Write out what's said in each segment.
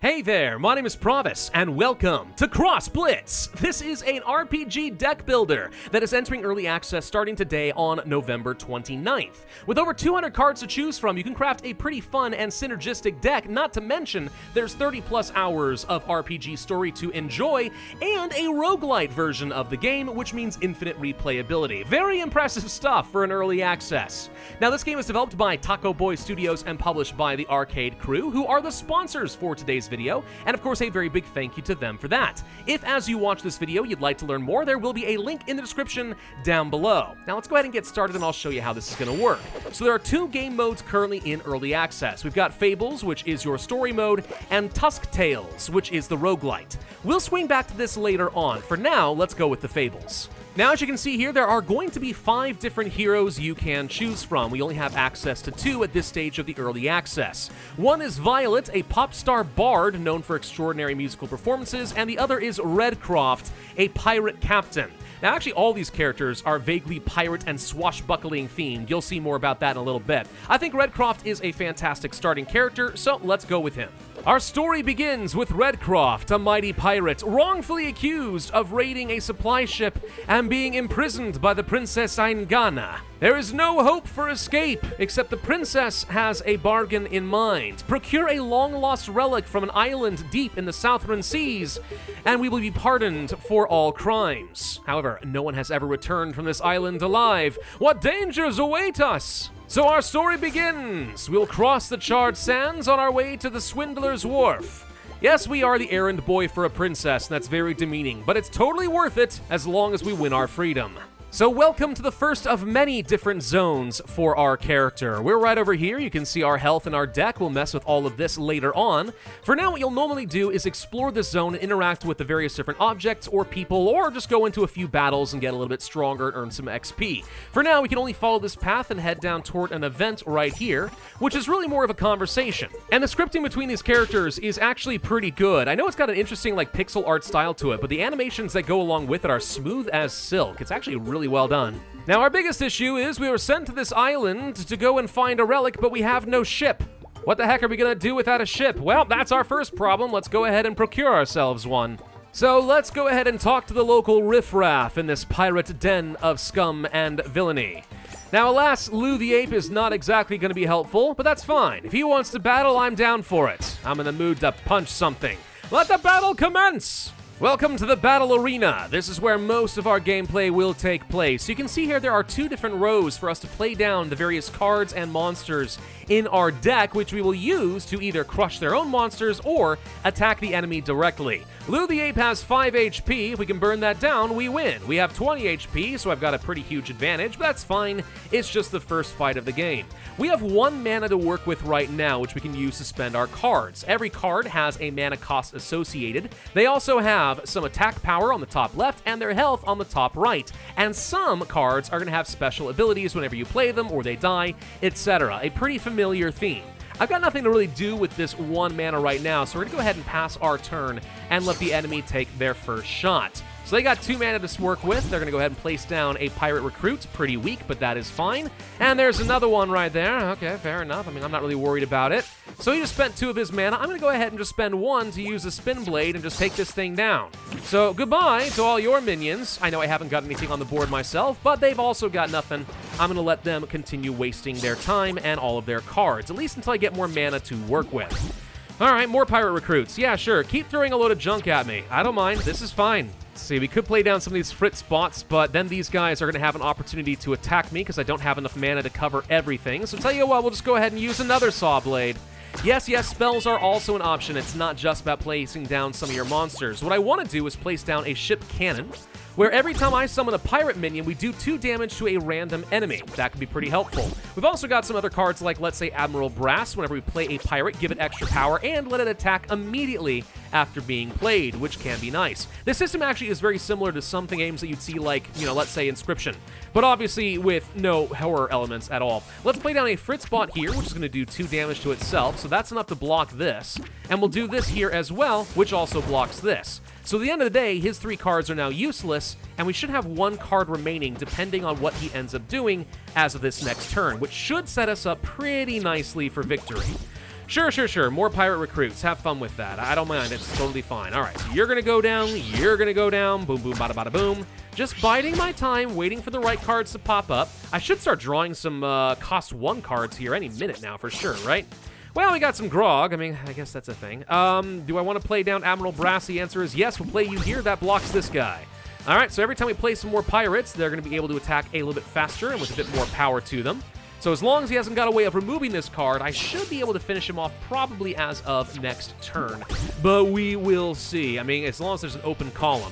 Hey there, my name is Pravus, and welcome to Blitz. This is an RPG deck builder that is entering early access starting today on November 29th. With over 200 cards to choose from, you can craft a pretty fun and synergistic deck, not to mention there's 30 plus hours of RPG story to enjoy, and a roguelite version of the game, which means infinite replayability. Very impressive stuff for an early access. Now, this game is developed by Taco Boy Studios and published by the Arcade Crew, who are the sponsors for today's video, and of course a very big thank you to them for that. If as you watch this video you'd like to learn more, there will be a link in the description down below. Now let's go ahead and get started and I'll show you how this is going to work. So there are two game modes currently in early access. We've got Fables, which is your story mode, and Tusk Tales, which is the roguelite. We'll swing back to this later on. For now, let's go with the Fables. Now, as you can see here, there are going to be 5 different heroes you can choose from. We only have access to 2 at this stage of the early access. One is Violet, a pop star bard known for extraordinary musical performances, and the other is Redcroft, a pirate captain. Now, actually, all these characters are vaguely pirate and swashbuckling themed. You'll see more about that in a little bit. I think Redcroft is a fantastic starting character, so let's go with him. Our story begins with Redcroft, a mighty pirate, wrongfully accused of raiding a supply ship and being imprisoned by the Princess Aingana. There is no hope for escape, except the princess has a bargain in mind. Procure a long-lost relic from an island deep in the Southern Seas, and we will be pardoned for all crimes. However, no one has ever returned from this island alive. What dangers await us? So our story begins. We'll cross the charred sands on our way to the Swindler's Wharf. Yes, we are the errand boy for a princess, and that's very demeaning, but it's totally worth it as long as we win our freedom. So welcome to the first of many different zones for our character. We're right over here. You can see our health and our deck. We'll mess with all of this later on. For now, what you'll normally do is explore this zone and interact with the various different objects or people, or just go into a few battles and get a little bit stronger and earn some XP. For now, we can only follow this path and head down toward an event right here, which is really more of a conversation. And the scripting between these characters is actually pretty good. I know it's got an interesting pixel art style to it, but the animations that go along with it are smooth as silk. It's actually really well done. Now, our biggest issue is we were sent to this island to go and find a relic, but we have no ship. What the heck are we gonna do without a ship? Well, that's our first problem. Let's go ahead and procure ourselves one. So let's go ahead and talk to the local riffraff in this pirate den of scum and villainy. Now, alas, Lou the Ape is not exactly going to be helpful, but that's fine. If he wants to battle, I'm down for it. I'm in the mood to punch something. Let the battle commence! Welcome to the Battle Arena. This is where most of our gameplay will take place. You can see here there are 2 different rows for us to play down the various cards and monsters in our deck, which we will use to either crush their own monsters or attack the enemy directly. Lou the Ape has 5 HP. If we can burn that down, we win. We have 20 HP, so I've got a pretty huge advantage, but that's fine. It's just the first fight of the game. We have 1 mana to work with right now, which we can use to spend our cards. Every card has a mana cost associated. They also have some attack power on the top left and their health on the top right. And some cards are going to have special abilities whenever you play them or they die, etc. A pretty familiar theme. I've got nothing to really do with this 1 mana right now, so we're going to go ahead and pass our turn and let the enemy take their first shot. So they got 2 mana to work with. They're going to go ahead and place down a pirate recruit. Pretty weak, but that is fine. And there's another one right there. Okay, fair enough. I mean, I'm not really worried about it. So he just spent 2 of his mana. I'm going to go ahead and just spend 1 to use a spin blade and just take this thing down. So goodbye to all your minions. I know I haven't got anything on the board myself, but they've also got nothing. I'm going to let them continue wasting their time and all of their cards, at least until I get more mana to work with. All right, more pirate recruits. Yeah, sure. Keep throwing a load of junk at me. I don't mind. This is fine. Let's see, we could play down some of these Frit spots, but then these guys are going to have an opportunity to attack me because I don't have enough mana to cover everything. So tell you what, we'll just go ahead and use another Saw Blade. Yes, spells are also an option. It's not just about placing down some of your monsters. What I want to do is place down a ship cannon, where every time I summon a pirate minion, we do 2 damage to a random enemy. That can be pretty helpful. We've also got some other cards like, let's say, Admiral Brass. Whenever we play a pirate, give it extra power and let it attack immediately after being played, which can be nice. This system actually is very similar to some games that you'd see like, let's say Inscription, but obviously with no horror elements at all. Let's play down a Frit spot here, which is going to do 2 damage to itself, so that's enough to block this. And we'll do this here as well, which also blocks this. So at the end of the day, his 3 cards are now useless, and we should have 1 card remaining depending on what he ends up doing as of this next turn, which should set us up pretty nicely for victory. Sure. More pirate recruits. Have fun with that. I don't mind. It's totally fine. All right, so you're going to go down. You're going to go down. Boom, boom, bada, bada, boom. Just biding my time, waiting for the right cards to pop up. I should start drawing some cost 1 cards here any minute now for sure, right? Well, we got some grog. I mean, I guess that's a thing. Do I want to play down Admiral Brass? The answer is yes. We'll play you here. That blocks this guy. All right, so every time we play some more pirates, they're going to be able to attack a little bit faster and with a bit more power to them. So as long as he hasn't got a way of removing this card, I should be able to finish him off probably as of next turn. But we will see. I mean, as long as there's an open column.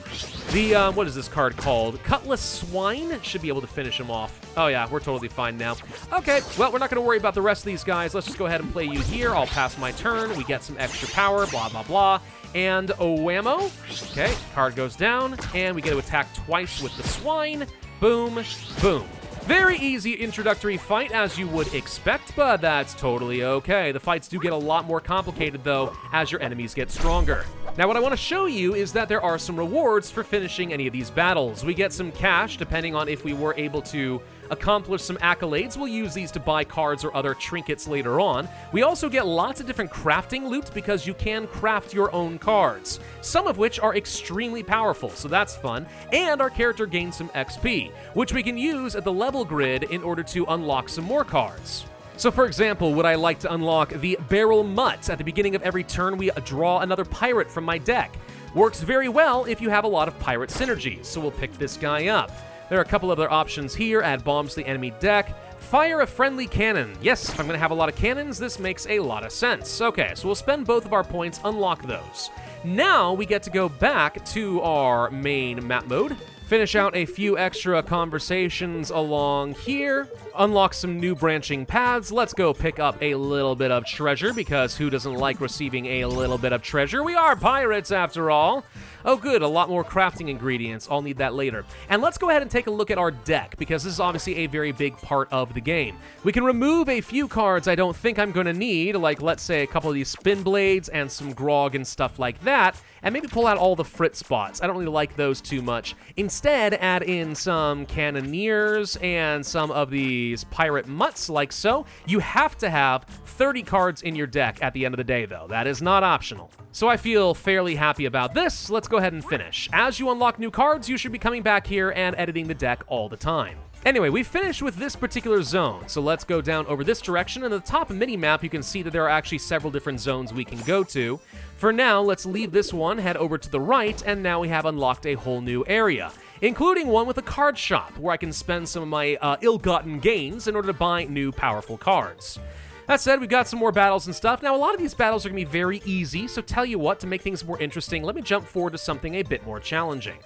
The, what is this card called? Cutlass Swine should be able to finish him off. Oh yeah, we're totally fine now. Okay, well, we're not going to worry about the rest of these guys. Let's just go ahead and play you here. I'll pass my turn. We get some extra power, blah, blah, blah. And whammo. Okay, card goes down, and we get to attack twice with the swine. Boom, boom. Very easy introductory fight, as you would expect, but that's totally okay. The fights do get a lot more complicated, though, as your enemies get stronger. Now, what I want to show you is that there are some rewards for finishing any of these battles. We get some cash, depending on if we were able to accomplish some accolades. We'll use these to buy cards or other trinkets later on. We also get lots of different crafting loot because you can craft your own cards, some of which are extremely powerful, so that's fun. And our character gains some XP, which we can use at the level grid in order to unlock some more cards. So for example, would I like to unlock the Barrel Mutt? At the beginning of every turn, we draw another pirate from my deck. Works very well if you have a lot of pirate synergies, so we'll pick this guy up. There are a couple other options here. Add bombs to the enemy deck. Fire a friendly cannon. Yes, if I'm going to have a lot of cannons, this makes a lot of sense. Okay, so we'll spend both of our points, unlock those. Now we get to go back to our main map mode, finish out a few extra conversations along here, unlock some new branching paths. Let's go pick up a little bit of treasure, because who doesn't like receiving a little bit of treasure? We are pirates, after all. Oh good, a lot more crafting ingredients. I'll need that later. And let's go ahead and take a look at our deck, because this is obviously a very big part of the game. We can remove a few cards I don't think I'm going to need, like let's say a couple of these spin blades and some grog and stuff like that, and maybe pull out all the frit spots. I don't really like those too much. Instead, add in some cannoneers and some of these pirate mutts like so. You have to have 30 cards in your deck at the end of the day, though. That is not optional. So I feel fairly happy about this. Let's go ahead and finish. As you unlock new cards, you should be coming back here and editing the deck all the time. Anyway, we finished with this particular zone, so let's go down over this direction. And at the top mini-map, you can see that there are actually several different zones we can go to. For now, let's leave this one, head over to the right, and now we have unlocked a whole new area, including one with a card shop, where I can spend some of my ill-gotten gains in order to buy new powerful cards. That said, we've got some more battles and stuff. Now, a lot of these battles are going to be very easy, so tell you what, to make things more interesting, let me jump forward to something a bit more challenging.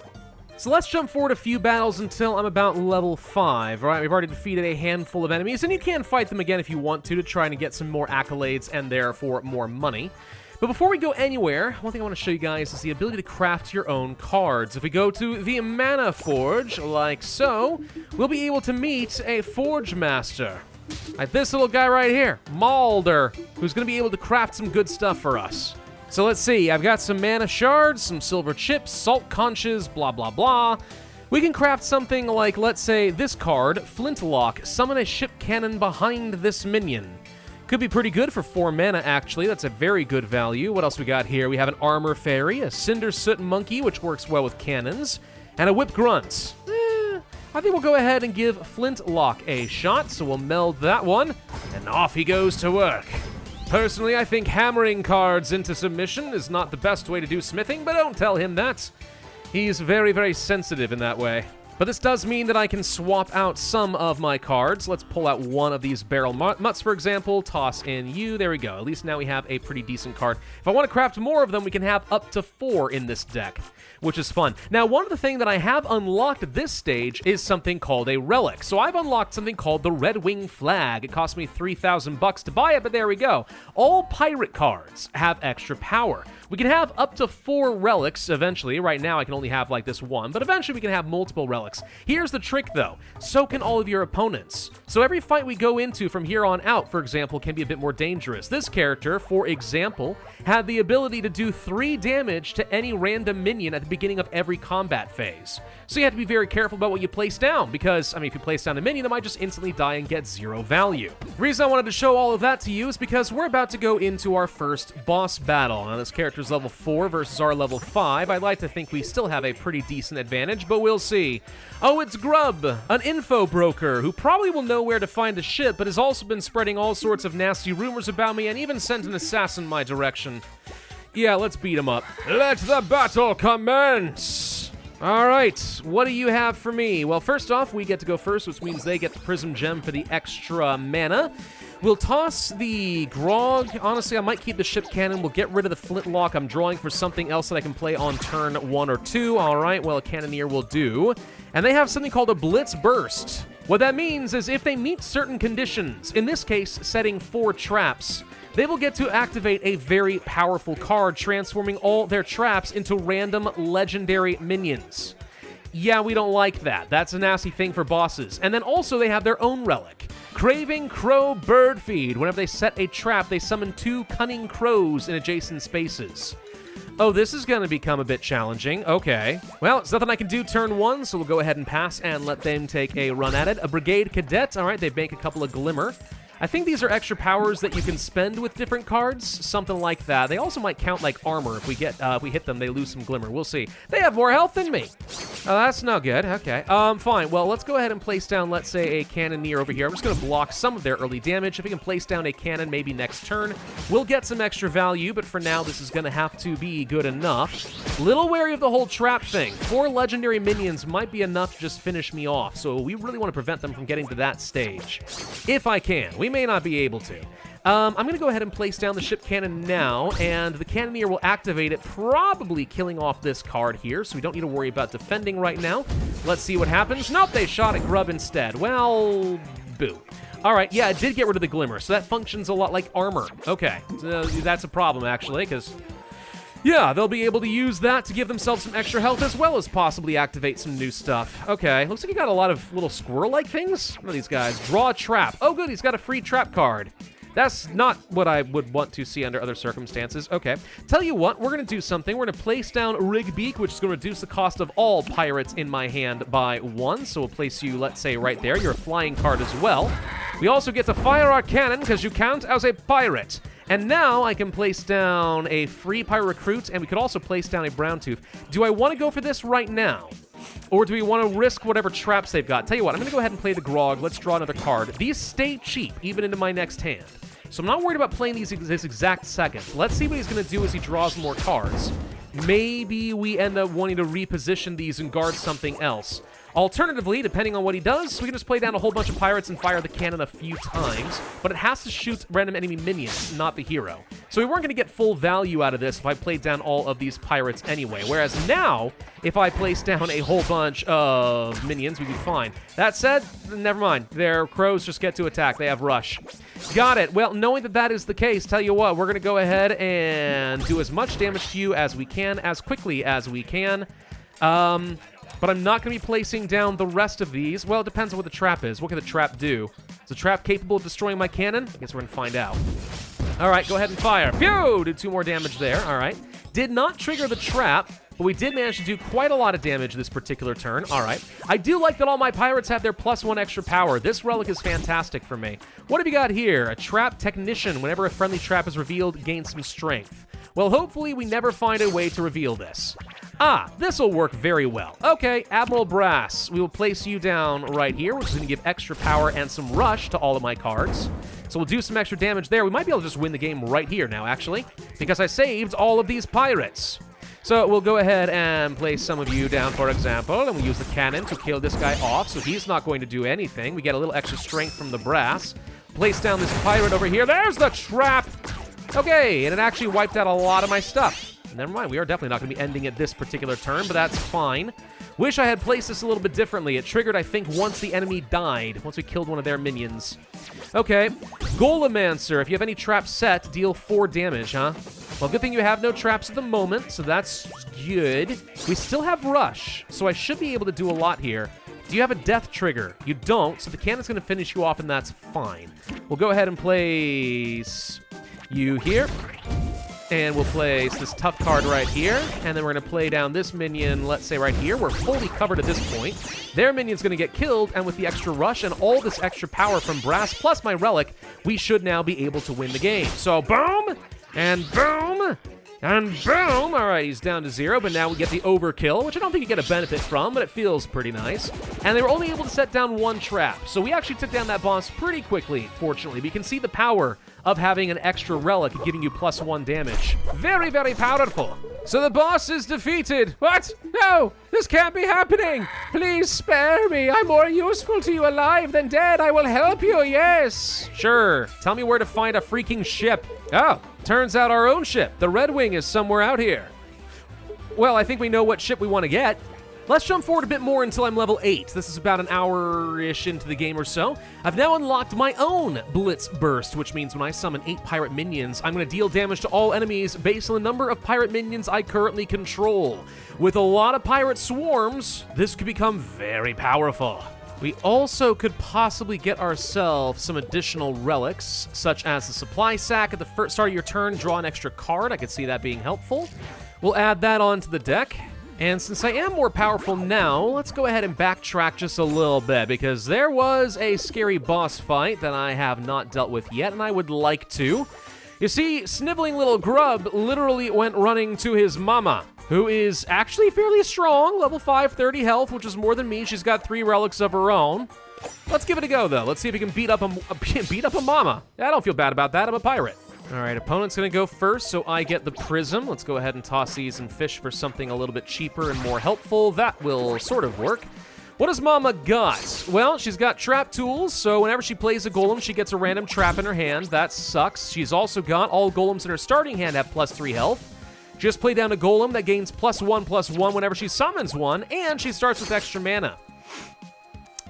So let's jump forward a few battles until I'm about level 5, right? We've already defeated a handful of enemies, and you can fight them again if you want to try and get some more accolades and therefore more money. But before we go anywhere, one thing I want to show you guys is the ability to craft your own cards. If we go to the Mana Forge, like so, we'll be able to meet a Forge Master. Like this little guy right here, Malder, who's going to be able to craft some good stuff for us. So let's see, I've got some mana shards, some silver chips, salt conches, blah, blah, blah. We can craft something like, let's say, this card, Flintlock. Summon a ship cannon behind this minion. Could be pretty good for 4 mana, actually. That's a very good value. What else we got here? We have an Armor Fairy, a Cinder Soot Monkey, which works well with cannons, and a Whip Grunt. I think we'll go ahead and give Flintlock a shot, so we'll meld that one, and off he goes to work. Personally, I think hammering cards into submission is not the best way to do smithing, but don't tell him that. He's very, very sensitive in that way. But this does mean that I can swap out some of my cards. Let's pull out one of these Barrel Mutts, for example, toss in you. There we go. At least now we have a pretty decent card. If I want to craft more of them, we can have up to 4 in this deck, which is fun. Now, one of the things that I have unlocked at this stage is something called a relic. So I've unlocked something called the Red Wing Flag. It cost me 3,000 bucks to buy it, but there we go. All pirate cards have extra power. We can have up to 4 relics eventually. Right now, I can only have like this one, but eventually we can have multiple relics. relics. Here's the trick, though. So can all of your opponents. So every fight we go into from here on out, for example, can be a bit more dangerous. This character, for example, had the ability to do 3 damage to any random minion at the beginning of every combat phase. So you have to be very careful about what you place down, because, I mean, if you place down a minion, it might just instantly die and get 0 value. The reason I wanted to show all of that to you is because we're about to go into our first boss battle. Now, this character's level 4 versus our level 5. I'd like to think we still have a pretty decent advantage, but we'll see. Oh, it's Grub, an info broker who probably will know where to find a ship, but has also been spreading all sorts of nasty rumors about me and even sent an assassin my direction. Yeah, let's beat him up. Let the battle commence! Alright, what do you have for me? Well, first off, we get to go first, which means they get the Prism Gem for the extra mana. We'll toss the Grog. Honestly, I might keep the Ship Cannon. We'll get rid of the Flintlock. I'm drawing for something else that I can play on turn 1 or 2. Alright, well, a Cannoneer will do. And they have something called a Blitz Burst. What that means is if they meet certain conditions, in this case, setting 4 traps, they will get to activate a very powerful card, transforming all their traps into random legendary minions. Yeah, we don't like that. That's a nasty thing for bosses. And then also they have their own relic. Craving Crow Bird Feed. Whenever they set a trap, they summon 2 cunning crows in adjacent spaces. Oh, this is going to become a bit challenging. Okay. Well, it's nothing I can do turn 1, so we'll go ahead and pass and let them take a run at it. A Brigade Cadet. All right, they make a couple of Glimmer. I think these are extra powers that you can spend with different cards, something like that. They also might count like armor. If we hit them, they lose some Glimmer. We'll see. They have more health than me. Oh, that's no good. Okay. Fine. Well, let's go ahead and place down, let's say, a Cannoneer over here. I'm just going to block some of their early damage. If we can place down a cannon maybe next turn, we'll get some extra value, but for now, this is going to have to be good enough. Little wary of the whole trap thing. 4 legendary minions might be enough to just finish me off, so we really want to prevent them from getting to that stage. If I can. We may not be able to. I'm going to go ahead and place down the Ship Cannon now, and the Cannoneer will activate it, probably killing off this card here, so we don't need to worry about defending right now. Let's see what happens. Nope, they shot at Grub instead. Well, boo. All right, yeah, it did get rid of the Glimmer, so that functions a lot like armor. Okay, that's a problem, actually, because... yeah, they'll be able to use that to give themselves some extra health as well as possibly activate some new stuff. Okay, looks like you got a lot of little squirrel-like things. What are these guys? Draw a trap. Oh, good, he's got a free trap card. That's not what I would want to see under other circumstances. Okay, tell you what, we're going to do something. We're going to place down Rigbeak, which is going to reduce the cost of all pirates in my hand by 1. So we'll place you, let's say, right there. You're a flying card as well. We also get to fire our cannon because you count as a pirate. And now I can place down a free Pyro Recruit, and we could also place down a Brown Tooth. Do I want to go for this right now? Or do we want to risk whatever traps they've got? Tell you what, I'm going to go ahead and play the Grog. Let's draw another card. These stay cheap, even into my next hand. So I'm not worried about playing these this exact second. Let's see what he's going to do as he draws more cards. Maybe we end up wanting to reposition these and guard something else. Alternatively, depending on what he does, we can just play down a whole bunch of pirates and fire the cannon a few times, but it has to shoot random enemy minions, not the hero. So we weren't going to get full value out of this if I played down all of these pirates anyway, whereas now, if I place down a whole bunch of minions, we'd be fine. That said, never mind. Their crows just get to attack. They have rush. Got it. Well, knowing that that is the case, tell you what, we're going to go ahead and do as much damage to you as we can, as quickly as we can. But I'm not going to be placing down the rest of these. Well, it depends on what the trap is. What can the trap do? Is the trap capable of destroying my cannon? I guess we're going to find out. All right, go ahead and fire. Phew! Did 2 more damage there. All right. Did not trigger the trap, but we did manage to do quite a lot of damage this particular turn. All right. I do like that all my pirates have their +1 extra power. This relic is fantastic for me. What have you got here? A trap technician. Whenever a friendly trap is revealed, gains some strength. Well, hopefully we never find a way to reveal this. Ah, this will work very well. Okay, Admiral Brass. We will place you down right here, which is going to give extra power and some rush to all of my cards. So we'll do some extra damage there. We might be able to just win the game right here now, actually, because I saved all of these pirates. So we'll go ahead and place some of you down, for example, and we'll use the cannon to kill this guy off, so he's not going to do anything. We get a little extra strength from the brass. Place down this pirate over here. There's the trap! Okay, and it actually wiped out a lot of my stuff. never mind. We are definitely not going to be ending it this particular turn, but that's fine. Wish I had placed this a little bit differently. It triggered, I think, once the enemy died, once we killed one of their minions. Okay, Golemancer. If you have any traps set, deal 4 damage, huh? Well, good thing you have no traps at the moment, so that's good. We still have Rush, so I should be able to do a lot here. Do you have a death trigger? You don't, so the cannon's going to finish you off, and that's fine. We'll go ahead and place you here. And we'll place this tough card right here, and then we're going to play down this minion, let's say right here. We're fully covered at this point. Their minion's going to get killed, and with the extra rush and all this extra power from Brass plus my relic, we should now be able to win the game. So boom, and boom, and boom. All right, he's down to 0, but now we get the overkill, which I don't think you get a benefit from, but it feels pretty nice. And they were only able to set down 1 trap, so we actually took down that boss pretty quickly, fortunately. We can see the power of having an extra relic giving you +1 damage. Very, very powerful. So the boss is defeated. What? No, this can't be happening. Please spare me. I'm more useful to you alive than dead. I will help you, yes. Sure. Tell me where to find a freaking ship. Oh, turns out our own ship. The Red Wing is somewhere out here. Well, I think we know what ship we want to get. Let's jump forward a bit more until I'm level 8. This is about an hour-ish into the game or so. I've now unlocked my own Blitz Burst, which means when I summon 8 pirate minions, I'm going to deal damage to all enemies based on the number of pirate minions I currently control. With a lot of pirate swarms, this could become very powerful. We also could possibly get ourselves some additional relics, such as the supply sack at the first start of your turn, draw an extra card. I could see that being helpful. We'll add that onto the deck. And since I am more powerful now, let's go ahead and backtrack just a little bit, because there was a scary boss fight that I have not dealt with yet, and I would like to. You see, sniveling little grub literally went running to his mama, who is actually fairly strong, level 5, 30 health, which is more than me. She's got 3 relics of her own. Let's give it a go, though. Let's see if we can beat up a mama. I don't feel bad about that. I'm a pirate. All right, opponent's going to go first, so I get the prism. Let's go ahead and toss these and fish for something a little bit cheaper and more helpful. That will sort of work. What does Mama got? Well, she's got trap tools, so whenever she plays a golem, she gets a random trap in her hand. That sucks. She's also got all golems in her starting hand have +3 health. Just play down a golem that gains +1/+1 whenever she summons one, and she starts with extra mana.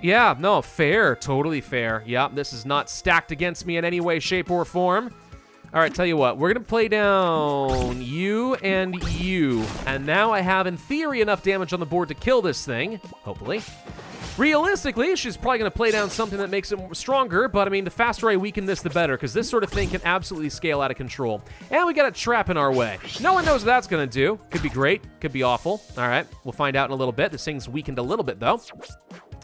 Yeah, no, fair. Totally fair. Yeah, this is not stacked against me in any way, shape, or form. All right, tell you what, we're going to play down you and you. And now I have, in theory, enough damage on the board to kill this thing, hopefully. Realistically, she's probably going to play down something that makes it stronger, but I mean, the faster I weaken this, the better, because this sort of thing can absolutely scale out of control. And we got a trap in our way. No one knows what that's going to do. Could be great, could be awful. All right, we'll find out in a little bit. This thing's weakened a little bit, though.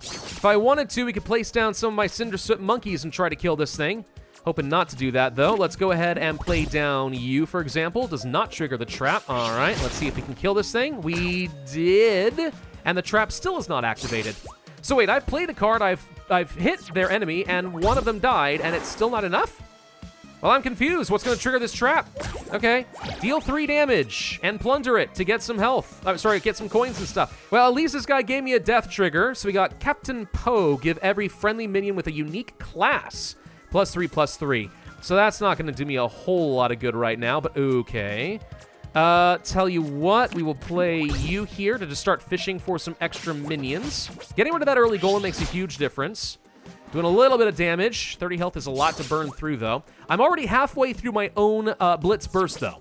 If I wanted to, we could place down some of my Cinder Soot monkeys and try to kill this thing. Hoping not to do that, though. Let's go ahead and play down you, for example. Does not trigger the trap. All right, let's see if we can kill this thing. We did, and the trap still is not activated. So wait, I've played a card, I've hit their enemy, and one of them died, and it's still not enough? Well, I'm confused. What's going to trigger this trap? Okay, deal 3 damage and plunder it to get some health. Get some coins and stuff. Well, at least this guy gave me a death trigger. So we got Captain Poe, give every friendly minion with a unique class +3/+3. So that's not going to do me a whole lot of good right now, but okay. Tell you what, we will play you here to just start fishing for some extra minions. Getting rid of that early golem makes a huge difference. Doing a little bit of damage. 30 health is a lot to burn through, though. I'm already halfway through my own Blitz Burst, though.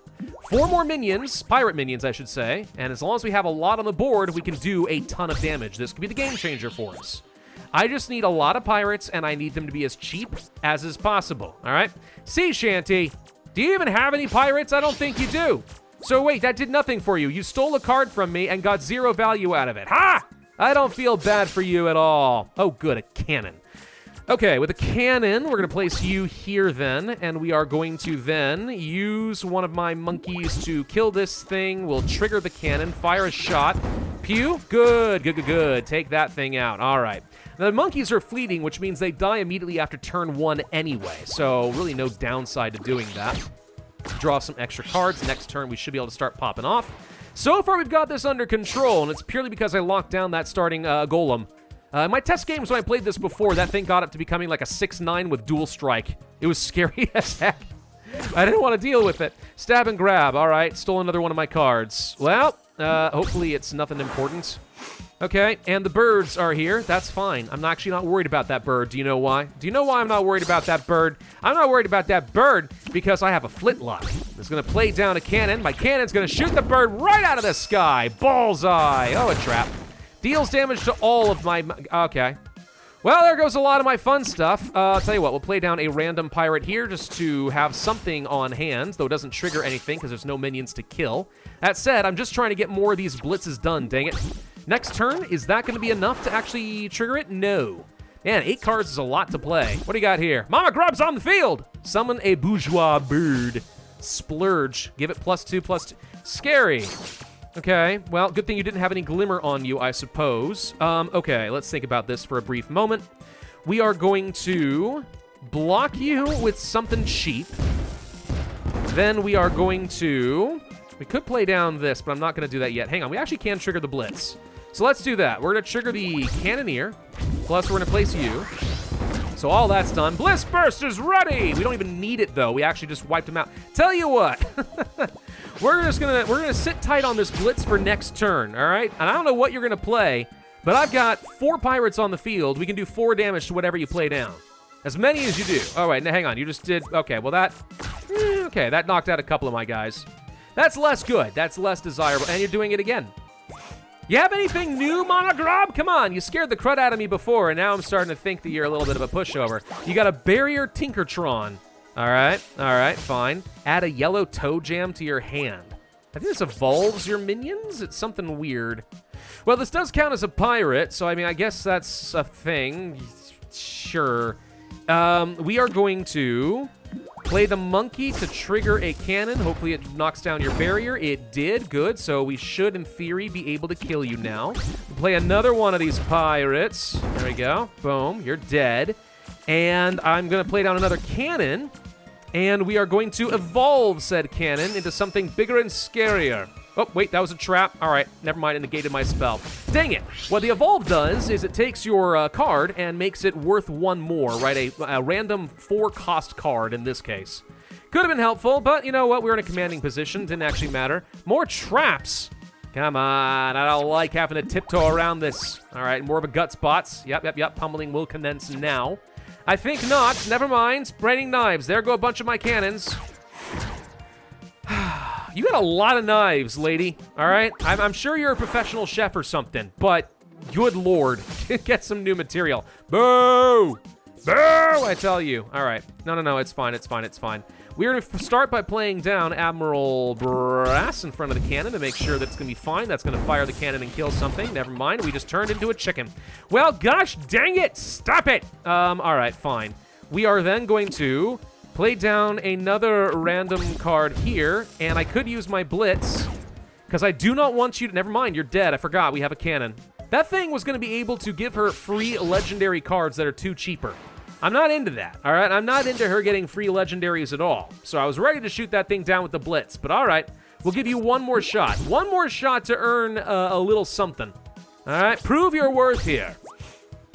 4 more minions, pirate minions, I should say, and as long as we have a lot on the board, we can do a ton of damage. This could be the game changer for us. I just need a lot of pirates, and I need them to be as cheap as is possible, all right? Sea Shanty, do you even have any pirates? I don't think you do. So wait, that did nothing for you. You stole a card from me and got 0 value out of it. Ha! I don't feel bad for you at all. Oh, good, a cannon. Okay, with a cannon, we're going to place you here then, and we are going to then use one of my monkeys to kill this thing. We'll trigger the cannon, fire a shot. Pew, good, good, good, good. Take that thing out, all right. Now, the monkeys are fleeting, which means they die immediately after turn 1 anyway, so really no downside to doing that. Draw some extra cards. Next turn, we should be able to start popping off. So far, we've got this under control, and it's purely because I locked down that starting golem. In my test games when I played this before, that thing got up to becoming like a 6/9 with dual strike. It was scary as heck. I didn't want to deal with it. Stab and grab. All right, stole another one of my cards. Well, hopefully it's nothing important. Okay, and the birds are here. That's fine. I'm actually not worried about that bird. Do you know why? Do you know why I'm not worried about that bird? I'm not worried about that bird because I have a flintlock. It's going to play down a cannon. My cannon's going to shoot the bird right out of the sky. Bullseye. Oh, a trap. Deals damage to all of my... Okay. Well, there goes a lot of my fun stuff. I'll tell you what, we'll play down a random pirate here just to have something on hand, though it doesn't trigger anything because there's no minions to kill. That said, I'm just trying to get more of these blitzes done, dang it. Next turn, is that going to be enough to actually trigger it? No. Man, 8 cards is a lot to play. What do you got here? Mama Grub's on the field! Summon a bourgeois bird. Splurge. Give it +2/+2. Scary. Okay, well, good thing you didn't have any glimmer on you, I suppose. Okay, let's think about this for a brief moment. We are going to block you with something cheap. Then we are going to... We could play down this, but I'm not going to do that yet. Hang on, we actually can trigger the Blitz. So let's do that. We're going to trigger the Cannoneer, plus we're going to place you. So all that's done. Bliss Burst is ready! We don't even need it, though. We actually just wiped him out. Tell you what, we're gonna sit tight on this Blitz for next turn, all right? And I don't know what you're going to play, but I've got 4 pirates on the field. We can do 4 damage to whatever you play down. As many as you do. All right, now hang on. You just did... Okay, well that... Okay, that knocked out a couple of my guys. That's less good. That's less desirable. And you're doing it again. You have anything new, Monogrob? Come on, you scared the crud out of me before, and now I'm starting to think that you're a little bit of a pushover. You got a Barrier Tinkertron. All right, fine. Add a yellow toe jam to your hand. I think this evolves your minions? It's something weird. Well, this does count as a pirate, so I mean, I guess that's a thing. Sure. We are going to... play the monkey to trigger a cannon. Hopefully it knocks down your barrier. It did. Good. So we should, in theory, be able to kill you now. Play another one of these pirates. There we go. Boom. You're dead. And I'm going to play down another cannon. And we are going to evolve said cannon into something bigger and scarier. Oh, wait, that was a trap. All right, never mind, it negated my spell. Dang it. What the evolve does is it takes your card and makes it worth 1 more, right? A random 4-cost card in this case. Could have been helpful, but you know what? We were in a commanding position. Didn't actually matter. More traps. Come on, I don't like having to tiptoe around this. All right, more of a gut spots. Yep. Pummeling will commence now. I think not. Never mind. Spraining knives. There go a bunch of my cannons. You got a lot of knives, lady, all right? I'm sure you're a professional chef or something, but good lord, get some new material. Boo! Boo, I tell you. All right. No, it's fine. We're going to start by playing down Admiral Brass in front of the cannon to make sure that it's going to be fine. That's going to fire the cannon and kill something. Never mind, we just turned into a chicken. Well, gosh dang it, stop it! All right, fine. We are then going to... play down another random card here, and I could use my Blitz, because I do not want you to... Never mind, you're dead. I forgot we have a cannon. That thing was going to be able to give her free legendary cards that are too cheaper. I'm not into that, all right? I'm not into her getting free legendaries at all. So I was ready to shoot that thing down with the Blitz, but all right. We'll give you 1 more shot. 1 more shot to earn a little something. All right? Prove your worth here.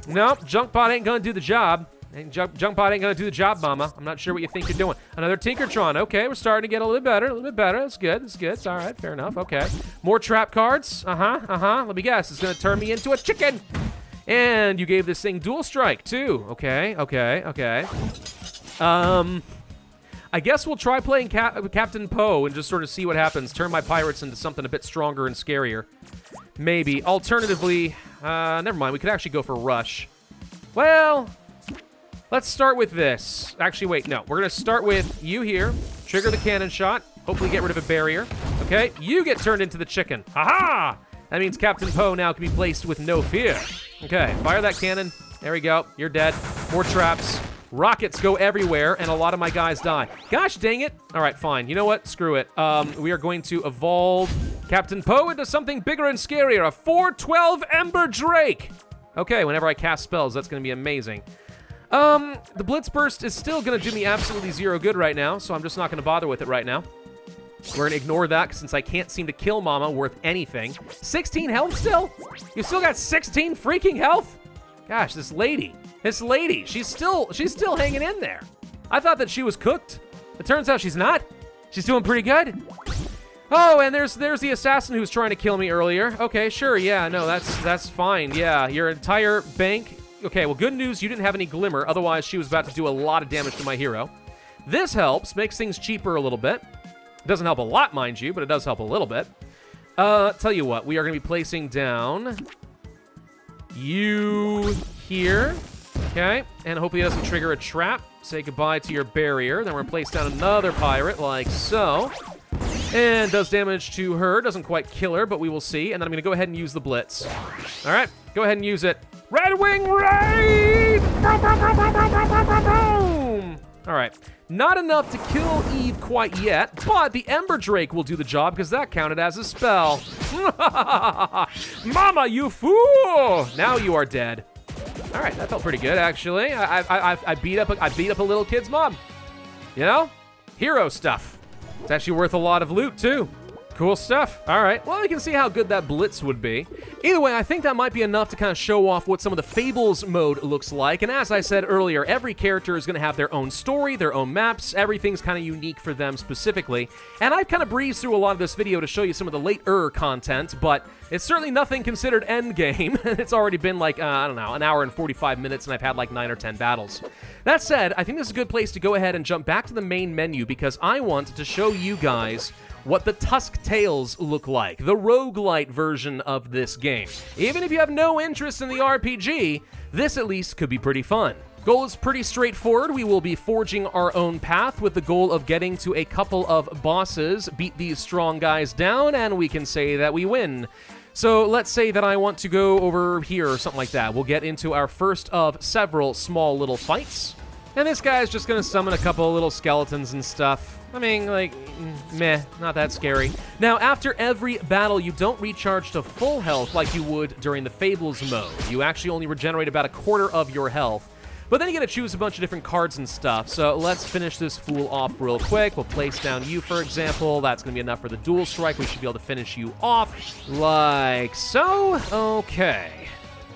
Nope, Junkbot ain't going to do the job. Junkbot ain't gonna do the job, mama. I'm not sure what you think you're doing. Another Tinkertron. Okay, we're starting to get a little bit better. That's good. It's all right. Fair enough. Okay. More trap cards. Let me guess. It's gonna turn me into a chicken. And you gave this thing dual strike too. Okay. I guess we'll try playing Captain Poe and just sort of see what happens. Turn my pirates into something a bit stronger and scarier. Maybe. Alternatively, never mind. We could actually go for Rush. Well... let's start with this. Actually, wait, no. We're going to start with you here. Trigger the cannon shot. Hopefully get rid of a barrier. Okay, you get turned into the chicken. Ha-ha! That means Captain Poe now can be placed with no fear. Okay, fire that cannon. There we go. You're dead. More traps. Rockets go everywhere, and a lot of my guys die. Gosh dang it. All right, fine. You know what? Screw it. We are going to evolve Captain Poe into something bigger and scarier. A 412 Ember Drake. Okay, whenever I cast spells, that's going to be amazing. The Blitz Burst is still going to do me absolutely 0 good right now, so I'm just not going to bother with it right now. We're going to ignore that since I can't seem to kill Mama worth anything. 16 health still? You still got 16 freaking health? Gosh, this lady, she's still hanging in there. I thought that she was cooked. It turns out she's not. She's doing pretty good. Oh, and there's the assassin who was trying to kill me earlier. Okay, sure, yeah, no, that's fine. Yeah, your entire bank. Okay, well, good news, you didn't have any glimmer. Otherwise, she was about to do a lot of damage to my hero. This helps, makes things cheaper a little bit. It doesn't help a lot, mind you, but it does help a little bit. Tell you what, we are going to be placing down you here. Okay, and hopefully it doesn't trigger a trap. Say goodbye to your barrier. Then we're going to place down another pirate like so. And does damage to her. Doesn't quite kill her, but we will see. And then I'm going to go ahead and use the Blitz. All right, go ahead and use it. Red Wing Raid! Boom, boom, boom, boom, boom, boom, boom, boom. All right, not enough to kill Eve quite yet, but the Ember Drake will do the job because that counted as a spell. Mama, you fool! Now you are dead. All right, that felt pretty good, actually. I beat up a little kid's mom. You know, hero stuff. It's actually worth a lot of loot, too. Cool stuff. All right, well, we can see how good that Blitz would be. Either way, I think that might be enough to kind of show off what some of the Fables mode looks like. And as I said earlier, every character is going to have their own story, their own maps. Everything's kind of unique for them specifically. And I've kind of breezed through a lot of this video to show you some of the later content, but it's certainly nothing considered endgame. It's already been like, I don't know, an hour and 45 minutes, and I've had like 9 or 10 battles. That said, I think this is a good place to go ahead and jump back to the main menu because I want to show you guys what the Tusk Tales look like, the roguelite version of this game. Even if you have no interest in the RPG, this at least could be pretty fun. Goal is pretty straightforward. We will be forging our own path with the goal of getting to a couple of bosses, beat these strong guys down, and we can say that we win. So let's say that I want to go over here or something like that. We'll get into our first of several small little fights. And this guy's just going to summon a couple of little skeletons and stuff. I mean, like, meh, not that scary. Now, after every battle, you don't recharge to full health like you would during the Fables mode. You actually only regenerate about a quarter of your health. But then you get to choose a bunch of different cards and stuff. So let's finish this fool off real quick. We'll place down you, for example. That's going to be enough for the dual strike. We should be able to finish you off like so. Okay.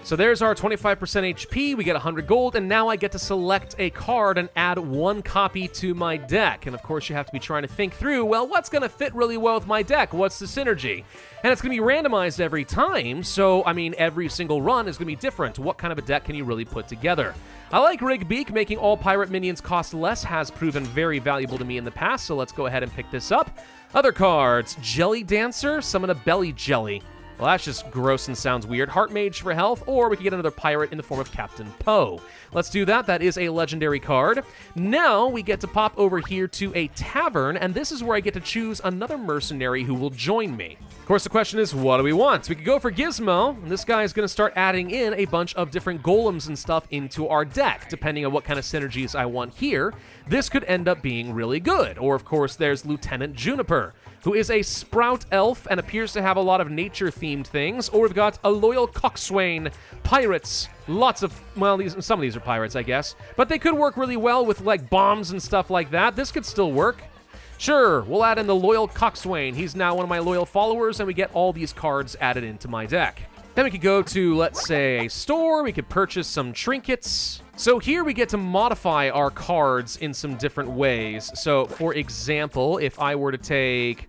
So there's our 25% HP, we get 100 gold, and now I get to select a card and add 1 copy to my deck. And of course you have to be trying to think through, well, what's going to fit really well with my deck? What's the synergy? And it's going to be randomized every time, so, I mean, every single run is going to be different. What kind of a deck can you really put together? I like Rig Beak. Making all pirate minions cost less has proven very valuable to me in the past, so let's go ahead and pick this up. Other cards, Jelly Dancer, summon a Belly Jelly. Well, that's just gross and sounds weird. Heart Mage for health, or we could get another pirate in the form of Captain Poe. Let's do that. That is a legendary card. Now we get to pop over here to a tavern, and this is where I get to choose another mercenary who will join me. Of course, the question is, what do we want? So we could go for Gizmo, and this guy is going to start adding in a bunch of different golems and stuff into our deck. Depending on what kind of synergies I want here, this could end up being really good. Or, of course, there's Lieutenant Juniper, who is a sprout elf and appears to have a lot of nature-themed things. Or we've got a loyal coxswain, pirates, lots of, well, some of these are pirates, I guess. But they could work really well with, like, bombs and stuff like that. This could still work. Sure, we'll add in the loyal coxswain. He's now one of my loyal followers, and we get all these cards added into my deck. Then we could go to, let's say, a store. We could purchase some trinkets. So here we get to modify our cards in some different ways. So, for example, if I were to take,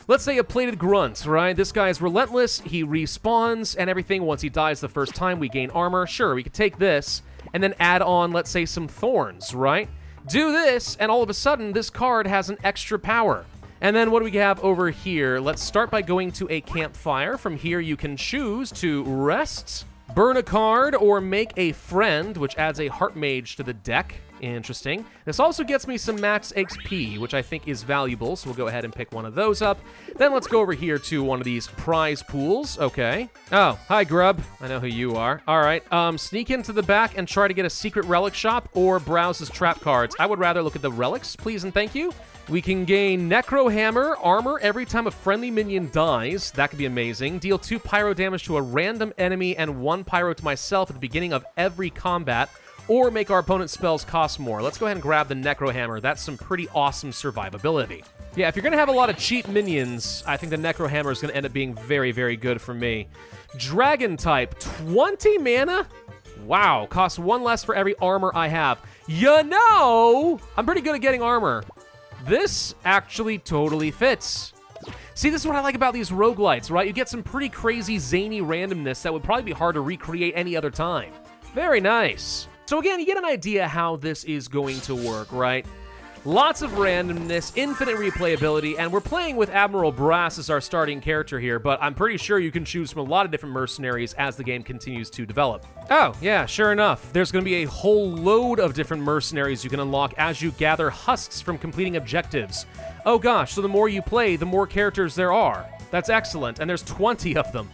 let's say, a Plated Grunt, right? This guy is relentless. He respawns and everything. Once he dies the first time, we gain armor. Sure, we could take this and then add on, let's say, some thorns, right? Do this, and all of a sudden, this card has an extra power. And then what do we have over here? Let's start by going to a campfire. From here, you can choose to rest, burn a card, or make a friend, which adds a Heart Mage to the deck. Interesting. This also gets me some max XP, which I think is valuable, so we'll go ahead and pick one of those up. Then let's go over here to one of these prize pools. Okay. Oh, hi, Grub. I know who you are. All right. Sneak into the back and try to get a secret relic shop or browse his trap cards. I would rather look at the relics, please and thank you. We can gain Necro Hammer, armor every time a friendly minion dies. That could be amazing. Deal 2 pyro damage to a random enemy and 1 pyro to myself at the beginning of every combat, or make our opponent's spells cost more. Let's go ahead and grab the Necro Hammer. That's some pretty awesome survivability. Yeah, if you're going to have a lot of cheap minions, I think the Necro Hammer is going to end up being very, very good for me. Dragon type, 20 mana? Wow, costs 1 less for every armor I have. You know, I'm pretty good at getting armor. this actually totally fits. See, this is what I like about these roguelites, right? You get some pretty crazy, zany randomness that would probably be hard to recreate any other time. Very nice. So again, you get an idea how this is going to work, right? Lots of randomness, infinite replayability, and we're playing with Admiral Brass as our starting character here, but I'm pretty sure you can choose from a lot of different mercenaries as the game continues to develop. Oh, yeah, sure enough. There's going to be a whole load of different mercenaries you can unlock as you gather husks from completing objectives. Oh gosh, so the more you play, the more characters there are. That's excellent, and there's 20 of them.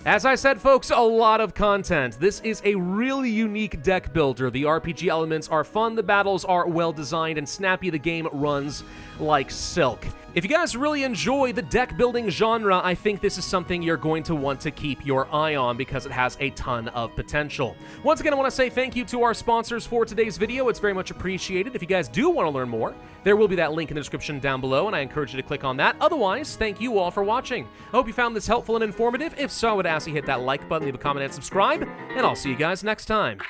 As I said, folks, a lot of content. This is a really unique deck builder. The RPG elements are fun, the battles are well designed, and snappy. The game runs like silk. If you guys really enjoy the deck building genre, I think this is something you're going to want to keep your eye on because it has a ton of potential. Once again, I want to say thank you to our sponsors for today's video. It's very much appreciated. If you guys do want to learn more, there will be that link in the description down below, and I encourage you to click on that. Otherwise, thank you all for watching. I hope you found this helpful and informative. If so, I would ask you hit that like button, leave a comment, and subscribe, and I'll see you guys next time.